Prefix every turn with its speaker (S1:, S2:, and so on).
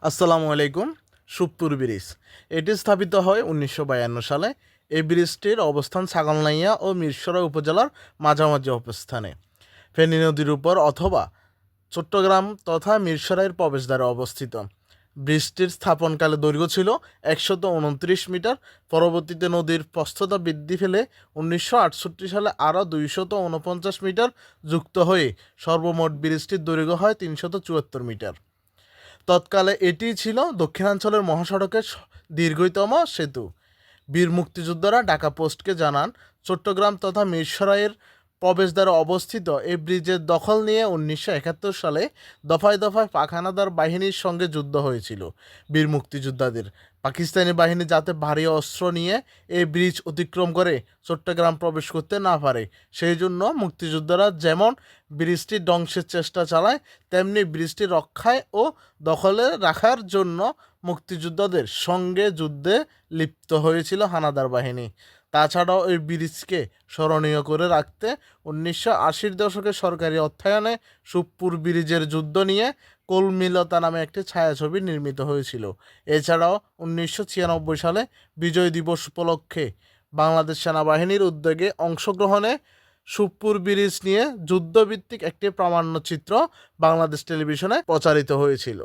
S1: আসসালামু আলাইকুম। সুপ্পুর ব্রিজ এটি স্থাপিত হয় ১৯৫২ সালে। এই ব্রিজটির অবস্থান ছাগলনাইয়া ও মিরসরাই উপজেলার মাঝামাঝি অবস্থানে ফেনী নদীর উপর অথবা চট্টগ্রাম তথা মিরসরাইয়ের প্রবেশদ্বারে অবস্থিত। ব্রিজটির স্থাপনকালে দৈর্ঘ্য ছিল ১২৯ মিটার। পরবর্তীতে নদীর প্রস্থতা বৃদ্ধি পেলে ১৯৬৮ সালে আরও ২৪৯ মিটার যুক্ত হয়ে সর্বমোট ব্রিজটির দৈর্ঘ্য হয় ৩৭৪ মিটার। তৎকালে এটিই ছিল দক্ষিণাঞ্চলের মহাসড়কের দীর্ঘতম সেতু। বীর মুক্তিযোদ্ধারা ঢাকা পোস্টকে জানান, চট্টগ্রাম তথা মিরসরাইয়ের প্রবেশদ্বারে অবস্থিত এই ব্রিজের দখল নিয়ে ১৯৭১ সালে দফায় দফায় পাক হানাদার বাহিনীর সঙ্গে যুদ্ধ হয়েছিল বীর মুক্তিযোদ্ধাদের। পাকিস্তানি বাহিনী যাতে ভারী অস্ত্র নিয়ে এই ব্রিজ অতিক্রম করে চট্টগ্রাম প্রবেশ করতে না পারে, সেই জন্য মুক্তিযোদ্ধারা যেমন ব্রিজটি ধ্বংসের চেষ্টা চালায়, তেমনি ব্রিজটি রক্ষায় ও দখলে রাখার জন্য মুক্তিযোদ্ধাদের সঙ্গে যুদ্ধে লিপ্ত হয়েছিল হানাদার বাহিনী। তাছাড়াও এই ব্রিজকে স্মরণীয় করে রাখতে ১৯৮০ দশকে সরকারি অর্থায়নে সুখপুর ব্রিজের যুদ্ধ নিয়ে কলমিলতা নামে একটি ছায়াছবি নির্মিত হয়েছিল। এছাড়াও ১৯৯৬ সালে বিজয় দিবস উপলক্ষে বাংলাদেশ সেনাবাহিনীর উদ্যোগে অংশগ্রহণে সুখপুর ব্রিজ নিয়ে যুদ্ধভিত্তিক একটি প্রামাণ্যচিত্র বাংলাদেশ টেলিভিশনে প্রচারিত হয়েছিল।